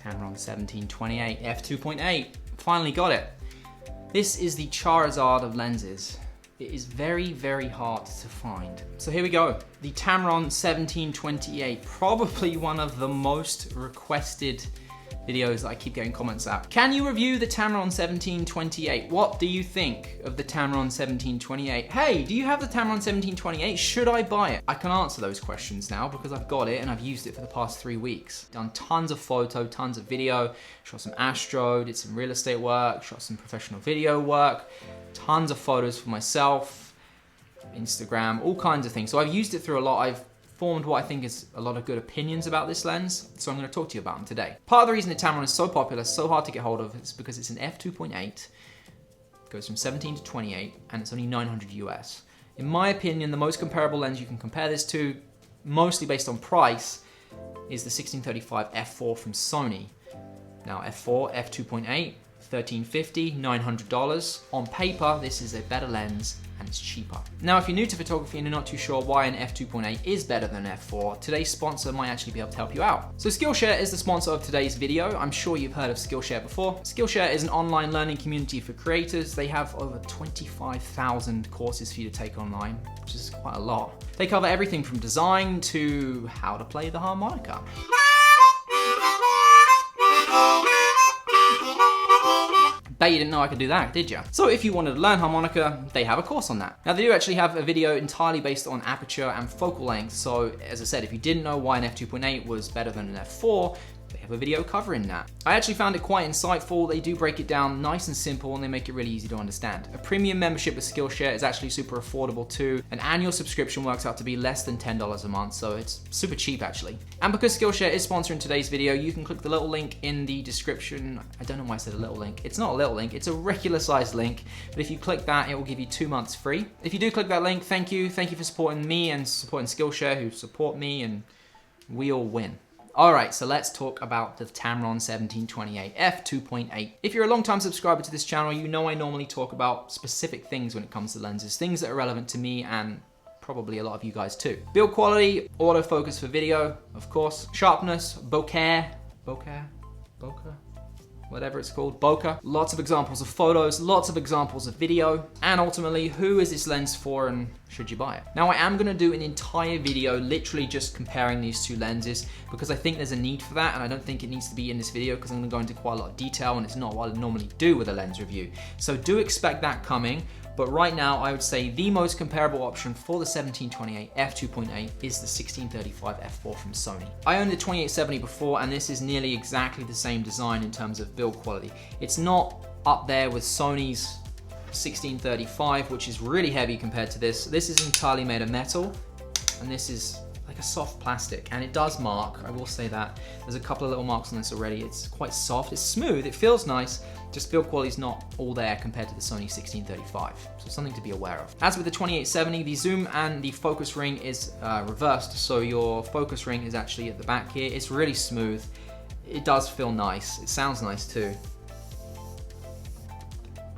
Tamron 1728 f2.8. Finally got it. This is the Charizard of lenses. It is very, very hard to find. So here we go. The Tamron 1728, probably one of the most requested videos that I keep getting comments at. Can you review the Tamron 1728? What do you think of the Tamron 1728? Hey, do you have the Tamron 1728? Should I buy it? I can answer those questions now because I've got it and I've used it for the past 3 weeks. Done tons of photo, tons of video, shot some astro, did some real estate work, shot some professional video work, tons of photos for myself, Instagram, all kinds of things. So I've used it through a lot. I've formed what I think is a lot of good opinions about this lens, so I'm going to talk to you about them today. Part of the reason the Tamron is so popular, so hard to get hold of, is because it's an f2.8, goes from 17 to 28, and it's only 900 US. In my opinion, the most comparable lens you can compare this to, mostly based on price, is the 1635 f4 from Sony. Now f4, f2.8, $1,350, $900. On paper, this is a better lens and it's cheaper. Now, if you're new to photography and you're not too sure why an f2.8 is better than f4, today's sponsor might actually be able to help you out. So Skillshare is the sponsor of today's video. I'm sure you've heard of Skillshare before. Skillshare is an online learning community for creators. They have over 25,000 courses for you to take online, which is quite a lot. They cover everything from design to how to play the harmonica. Bet you didn't know I could do that, did you? So if you wanted to learn harmonica, they have a course on that. Now they do actually have a video entirely based on aperture and focal length. So as I said, if you didn't know why an f2.8 was better than an f4, they have a video covering that. I actually found it quite insightful. They do break it down nice and simple and they make it really easy to understand. A premium membership with Skillshare is actually super affordable too. An annual subscription works out to be less than $10 a month, so it's super cheap actually. And because Skillshare is sponsoring today's video, you can click the little link in the description. I don't know why I said a little link. It's not a little link, it's a regular sized link. But if you click that, it will give you 2 months free. If you do click that link, thank you. Thank you for supporting me and supporting Skillshare, who support me, and we all win. Alright, so let's talk about the Tamron 1728 f2.8. If you're a long-time subscriber to this channel, you know I normally talk about specific things when it comes to lenses, things that are relevant to me and probably a lot of you guys too. Build quality, autofocus for video, of course, sharpness, bokeh, whatever it's called, bokeh. Lots of examples of photos, lots of examples of video, and ultimately, who is this lens for and should you buy it? Now I am gonna do an entire video literally just comparing these two lenses because I think there's a need for that and I don't think it needs to be in this video because I'm gonna go into quite a lot of detail and it's not what I normally do with a lens review. So do expect that coming. But right now, I would say the most comparable option for the 1728 f2.8 is the 1635 f4 from Sony. I owned the 2870 before, and this is nearly exactly the same design in terms of build quality. It's not up there with Sony's 1635, which is really heavy compared to this. This is entirely made of metal, and this is like a soft plastic, and it does mark, I will say that. There's a couple of little marks on this already. It's quite soft, it's smooth, it feels nice, just build quality is not all there compared to the Sony 1635, so something to be aware of. As with the 2870, the zoom and the focus ring is reversed, so your focus ring is actually at the back here. It's really smooth, it does feel nice, it sounds nice too.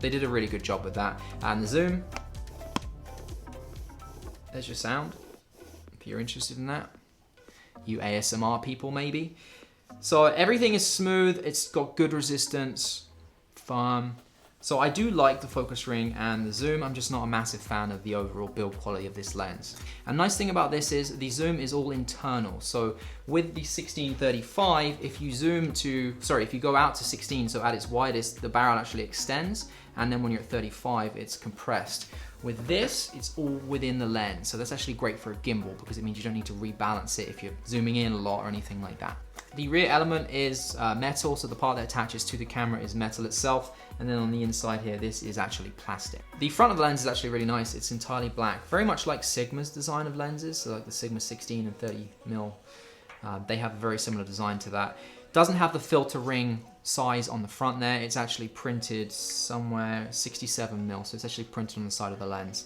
They did a really good job with that. And the zoom, there's your sound, if you're interested in that. You ASMR people maybe. So everything is smooth, it's got good resistance, firm. So I do like the focus ring and the zoom. I'm just not a massive fan of the overall build quality of this lens. And nice thing about this is the zoom is all internal. So with the 1635, if you go out to 16, so at its widest, the barrel actually extends. And then when you're at 35, it's compressed. With this, it's all within the lens. So that's actually great for a gimbal because it means you don't need to rebalance it if you're zooming in a lot or anything like that. The rear element is metal, so the part that attaches to the camera is metal itself, and then on the inside here, this is actually plastic. The front of the lens is actually really nice. It's entirely black, very much like Sigma's design of lenses, so like the Sigma 16 and 30mm. They have a very similar design to that. Doesn't have the filter ring size on the front there. It's actually printed somewhere 67mm, so it's actually printed on the side of the lens.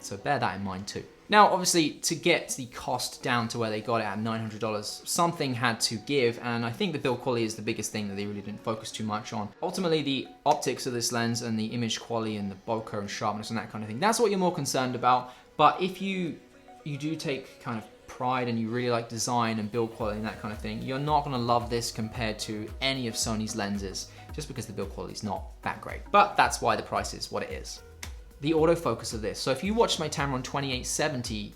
So bear that in mind too. Now, obviously, to get the cost down to where they got it at $900, something had to give, and I think the build quality is the biggest thing that they really didn't focus too much on. Ultimately, the optics of this lens and the image quality and the bokeh and sharpness and that kind of thing, that's what you're more concerned about. But if you do take kind of pride and you really like design and build quality and that kind of thing, you're not gonna love this compared to any of Sony's lenses, just because the build quality is not that great. But that's why the price is what it is. The autofocus of this. So if you watched my Tamron 2870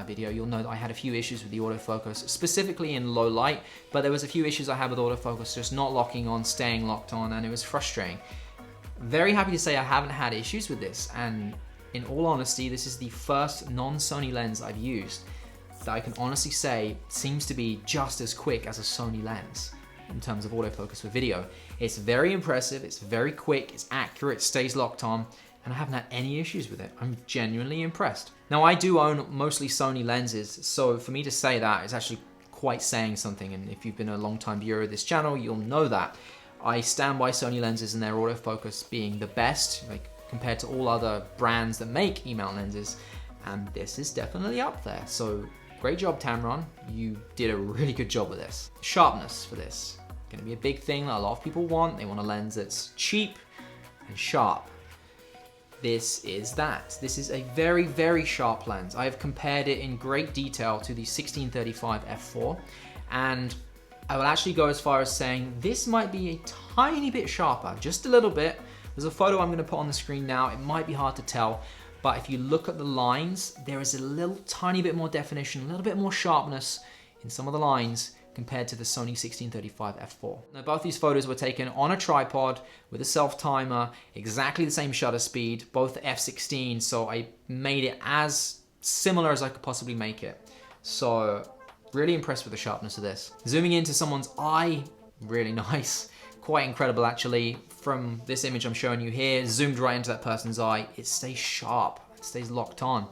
video, you'll know that I had a few issues with the autofocus, specifically in low light, but there was a few issues I had with autofocus, just not locking on, staying locked on, and it was frustrating. Very happy to say I haven't had issues with this, and in all honesty, this is the first non-Sony lens I've used that I can honestly say seems to be just as quick as a Sony lens in terms of autofocus for video. It's very impressive, it's very quick, it's accurate, stays locked on, and I haven't had any issues with it. I'm genuinely impressed. Now, I do own mostly Sony lenses, so for me to say that is actually quite saying something, and if you've been a long-time viewer of this channel, you'll know that. I stand by Sony lenses and their autofocus being the best, like compared to all other brands that make E-mount lenses, and this is definitely up there. So great job, Tamron. You did a really good job with this. Sharpness for this. Gonna be a big thing that a lot of people want. They want a lens that's cheap and sharp. This is that. This is a very, very sharp lens. I have compared it in great detail to the 1635 f4, and I will actually go as far as saying this might be a tiny bit sharper, just a little bit. There's a photo I'm gonna put on the screen now. It might be hard to tell, but if you look at the lines, there is a little tiny bit more definition, a little bit more sharpness in some of the lines compared to the Sony 1635 f4. Now, both these photos were taken on a tripod with a self-timer, exactly the same shutter speed, both f16, so I made it as similar as I could possibly make it. So, really impressed with the sharpness of this. Zooming into someone's eye, really nice. Quite incredible actually. From this image I'm showing you here, zoomed right into that person's eye, it stays sharp, it stays locked on.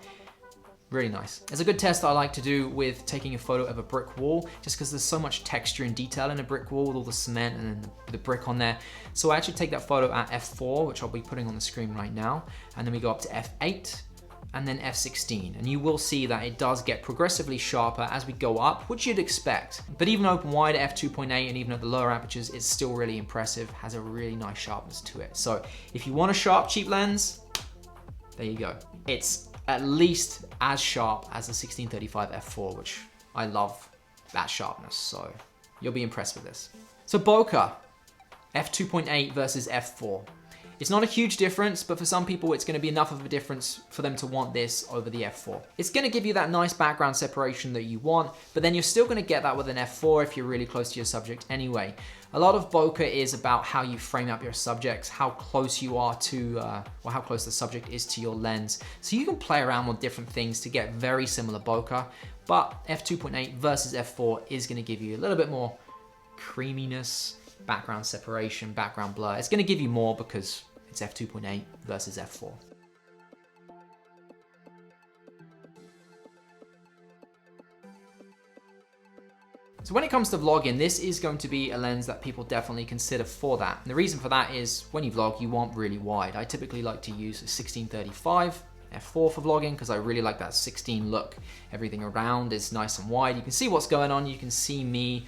Really nice. It's a good test that I like to do with taking a photo of a brick wall, just because there's so much texture and detail in a brick wall with all the cement and then the brick on there. So I actually take that photo at f4, which I'll be putting on the screen right now, and then we go up to f8, and then f16, and you will see that it does get progressively sharper as we go up, which you'd expect. But even open wide at f2.8 and even at the lower apertures, it's still really impressive, has a really nice sharpness to it. So if you want a sharp, cheap lens, there you go. It's at least as sharp as the 1635 f4, which I love that sharpness, so you'll be impressed with this. So bokeh, f2.8 versus f4. It's not a huge difference, but for some people it's going to be enough of a difference for them to want this over the f4. It's going to give you that nice background separation that you want, but then you're still going to get that with an f4 if you're really close to your subject anyway. A lot of bokeh is about how you frame up your subjects, how close you are to, or how close the subject is to your lens. So you can play around with different things to get very similar bokeh, but f2.8 versus f4 is going to give you a little bit more creaminess, background separation, background blur. It's going to give you more because it's f2.8 versus f4. So when it comes to vlogging, this is going to be a lens that people definitely consider for that. And the reason for that is when you vlog, you want really wide. I typically like to use a 1635 f4 for vlogging because I really like that 16 look. Everything around is nice and wide. You can see what's going on, you can see me,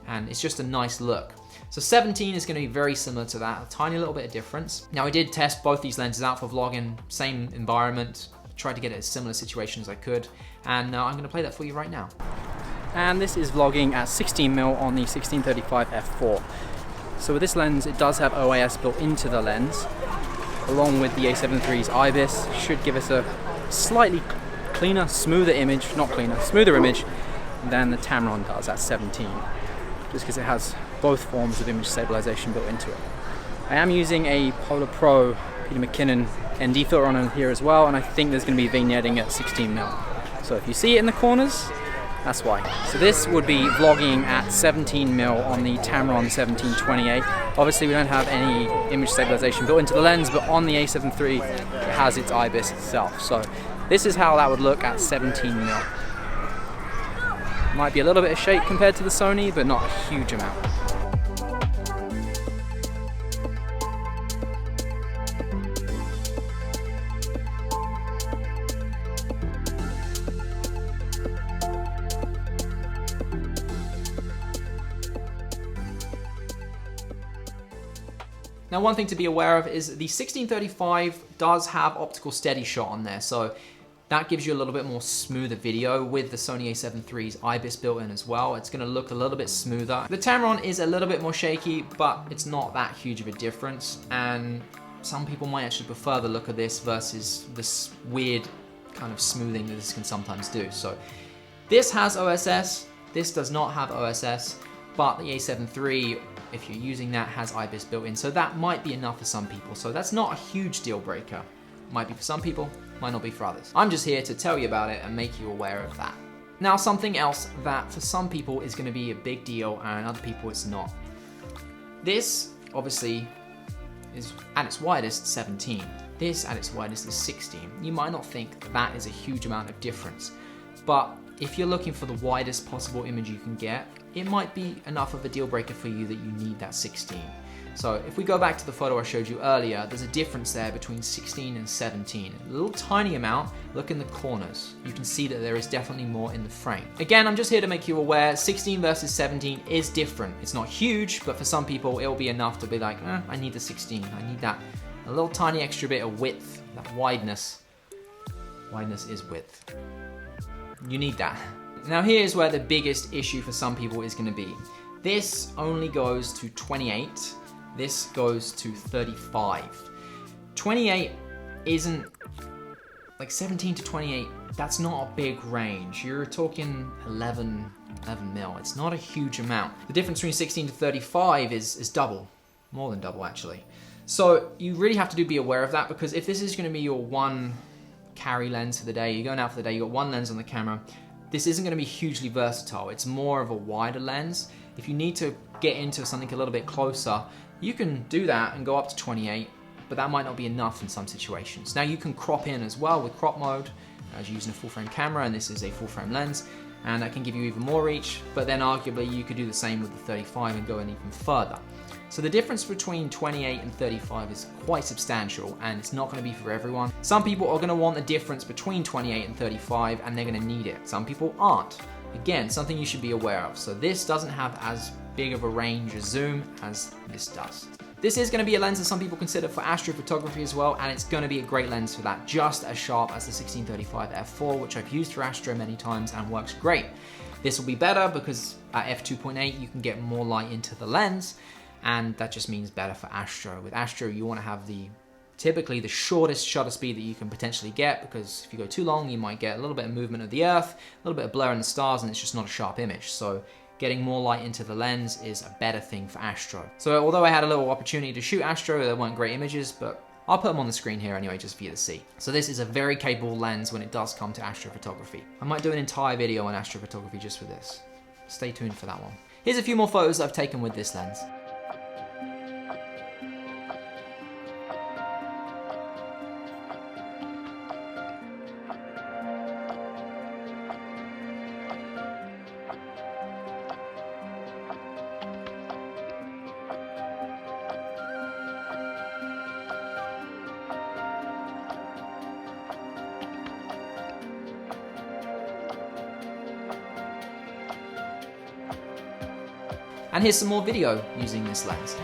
and it's just a nice look. So 17 is going to be very similar to that, a tiny little bit of difference. Now I did test both these lenses out for vlogging, same environment, tried to get it as similar situation as I could, and I'm going to play that for you right now. And this is vlogging at 16mm on the 1635 f4. So with this lens, it does have OIS built into the lens, along with the A7 III's IBIS, should give us a slightly cleaner, smoother image, not cleaner, smoother image than the Tamron does at 17, just because it has both forms of image stabilization built into it. I am using a Polar Pro Peter McKinnon ND filter on here as well, and I think there's going to be vignetting at 16mm. So if you see it in the corners, that's why. So this would be vlogging at 17mm on the Tamron 1728. Obviously we don't have any image stabilization built into the lens, but on the A7 III it has its IBIS itself. So this is how that would look at 17mm. Might be a little bit of shake compared to the Sony, but not a huge amount. Now, one thing to be aware of is the 1635 does have optical steady shot on there, so That gives you a little bit more smoother video with the Sony a7 III's IBIS built in as well. It's gonna look a little bit smoother. The Tamron is a little bit more shaky, but it's not that huge of a difference. And some people might actually prefer the look of this versus this weird kind of smoothing that this can sometimes do. So this has OSS, this does not have OSS, but the a7 III, if you're using that, has IBIS built in. So that might be enough for some people. So that's not a huge deal breaker. Might be for some people, might not be for others. I'm just here to tell you about it and make you aware of that. Now, something else that for some people is gonna be a big deal and other people it's not. This, obviously, is at its widest 17. This at its widest is 16. You might not think that is a huge amount of difference, but if you're looking for the widest possible image you can get, it might be enough of a deal breaker for you that you need that 16. So if we go back to the photo I showed you earlier, there's a difference there between 16 and 17. A little tiny amount. Look in the corners. You can see that there is definitely more in the frame. Again, I'm just here to make you aware, 16 versus 17 is different. It's not huge, but for some people, it'll be enough to be like, I need the 16. I need that, a little tiny extra bit of width, that wideness. Wideness is width. You need that. Now here's where the biggest issue for some people is gonna be. This only goes to 28. This goes to 35. 28 isn't, like 17 to 28, that's not a big range. You're talking 11 mil. It's not a huge amount. The difference between 16 to 35 is double, more than double actually. So you really have to be aware of that, because if this is gonna be your one carry lens for the day, you're going out for the day, you got one lens on the camera, this isn't gonna be hugely versatile. It's more of a wider lens. If you need to get into something a little bit closer, you can do that and go up to 28, but that might not be enough in some situations. Now you can crop in as well with crop mode, as you're using a full frame camera, and this is a full frame lens, and that can give you even more reach, but then arguably you could do the same with the 35 and go in even further. So the difference between 28 and 35 is quite substantial, and it's not gonna be for everyone. Some people are gonna want the difference between 28 and 35, and they're gonna need it. Some people aren't. Again, something you should be aware of. So this doesn't have as big of a range of zoom as this does. This is going to be a lens that some people consider for astrophotography as well, and it's going to be a great lens for that, just as sharp as the 1635 f4, which I've used for astro many times and works great. This will be better because at f2.8 you can get more light into the lens, and that just means better for astro. With astro, you want to have typically the shortest shutter speed that you can potentially get, because if you go too long, you might get a little bit of movement of the earth, a little bit of blur in the stars, and it's just not a sharp image. So getting more light into the lens is a better thing for astro. So although I had a little opportunity to shoot astro, there weren't great images, but I'll put them on the screen here anyway, just for you to see. So this is a very capable lens when it does come to astrophotography. I might do an entire video on astrophotography just for this. Stay tuned for that one. Here's a few more photos I've taken with this lens. And here's some more video using this lens.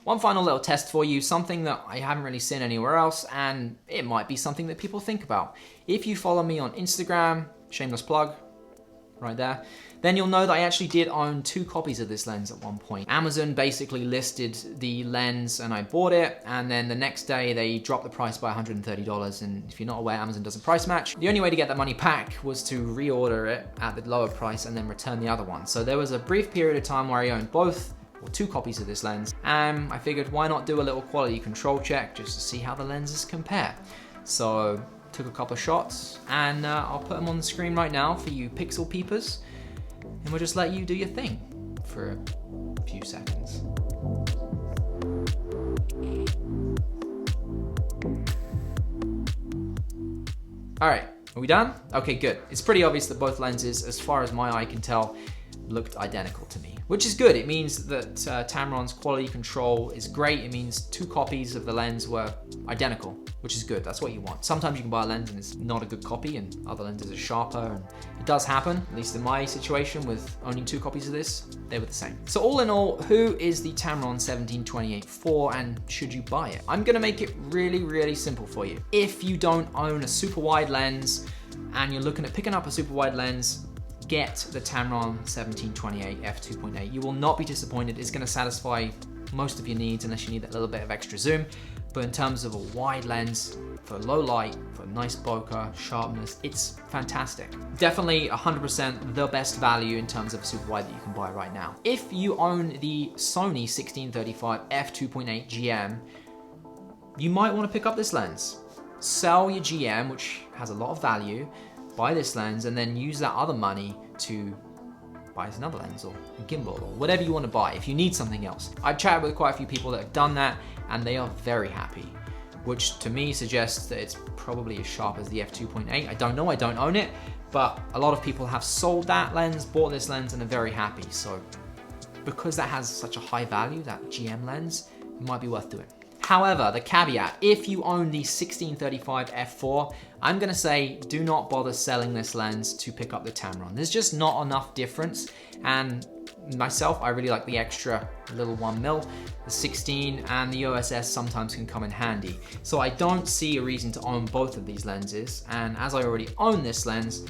One final little test for you, something that I haven't really seen anywhere else, and it might be something that people think about. If you follow me on Instagram, shameless plug, right there. Then you'll know that I actually did own 2 copies of this lens at one point. Amazon basically listed the lens and I bought it, and then the next day they dropped the price by $130, and if you're not aware, Amazon doesn't price match. The only way to get that money back was to reorder it at the lower price and then return the other one. So there was a brief period of time where I owned both, or 2 copies of this lens, and I figured why not do a little quality control check just to see how the lenses compare. So took a couple of shots, and I'll put them on the screen right now for you pixel peepers, and we'll just let you do your thing for a few seconds. All right, are we done? Okay, good. It's pretty obvious that both lenses, as far as my eye can tell, looked identical to me, which is good. It means that Tamron's quality control is great. It means 2 copies of the lens were identical, which is good. That's what you want. Sometimes you can buy a lens and it's not a good copy and other lenses are sharper, and it does happen, at least in my situation with owning 2 copies of this, they were the same. So all in all, who is the Tamron 17-28 for, and should you buy it? I'm gonna make it really, really simple for you. If you don't own a super wide lens and you're looking at picking up a super wide lens, get the Tamron 17-28 f2.8. You will not be disappointed. It's gonna satisfy most of your needs unless you need that little bit of extra zoom. But in terms of a wide lens, for low light, for nice bokeh, sharpness, it's fantastic. Definitely 100% the best value in terms of a super wide that you can buy right now. If you own the Sony 1635 f2.8 GM, you might wanna pick up this lens. Sell your GM, which has a lot of value, buy this lens, and then use that other money to buy another lens or a gimbal or whatever you want to buy if you need something else. I've chatted with quite a few people that have done that and they are very happy, which to me suggests that it's probably as sharp as the f2.8. I don't know, I don't own it, but a lot of people have sold that lens, bought this lens, and are very happy. So because that has such a high value, that GM lens, it might be worth doing. However, the caveat, if you own the 1635 f4, I'm gonna say do not bother selling this lens to pick up the Tamron. There's just not enough difference, and myself, I really like the extra little 1mm. The 16 and the OSS sometimes can come in handy. So I don't see a reason to own both of these lenses, and as I already own this lens,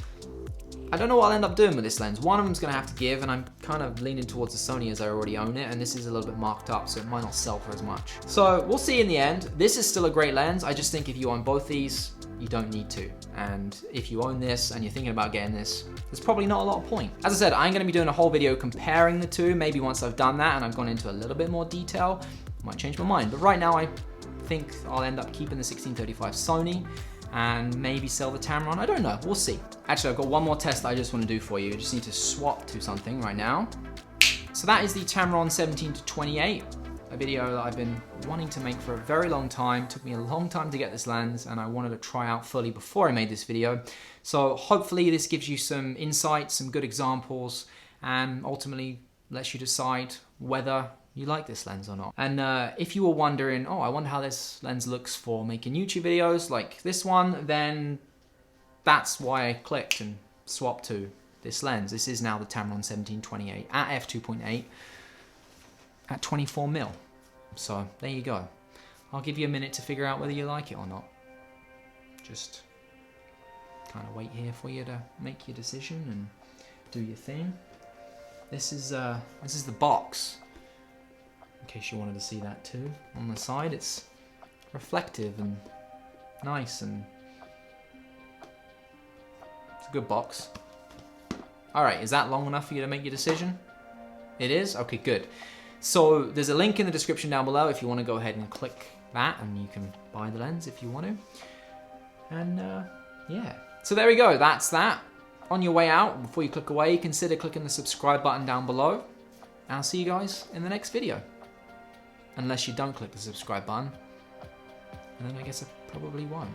I don't know what I'll end up doing with this lens. One of them's gonna have to give, and I'm kind of leaning towards the Sony as I already own it, and this is a little bit marked up, so it might not sell for as much. So we'll see in the end. This is still a great lens. I just think if you own both these, you don't need to. And if you own this and you're thinking about getting this, there's probably not a lot of point. As I said, I'm gonna be doing a whole video comparing the two. Maybe once I've done that and I've gone into a little bit more detail, I might change my mind. But right now, I think I'll end up keeping the 1635 Sony and maybe sell the Tamron. I don't know, we'll see. Actually, I've got one more test that I just want to do for you. I just need to swap to something right now. So that is the Tamron 17-28, a video that I've been wanting to make for a very long time. It took me a long time to get this lens, and I wanted to try out fully before I made this video. So hopefully this gives you some insights, some good examples, and ultimately lets you decide whether you like this lens or not. And if you were wondering, oh, I wonder how this lens looks for making YouTube videos like this one, then that's why I clicked and swapped to this lens. This is now the Tamron 17-28 at f2.8 at 24mm. So there you go. I'll give you a minute to figure out whether you like it or not. Just kind of wait here for you to make your decision and do your thing. This is the box. In case you wanted to see that too. On the side, it's reflective and nice, and it's a good box. All right, is that long enough for you to make your decision? It is? Okay, good. So there's a link in the description down below if you want to go ahead and click that, and you can buy the lens if you want to. And yeah, so there we go, that's that. On your way out, before you click away, consider clicking the subscribe button down below. And I'll see you guys in the next video. Unless you don't click the subscribe button, and then I guess I probably won't.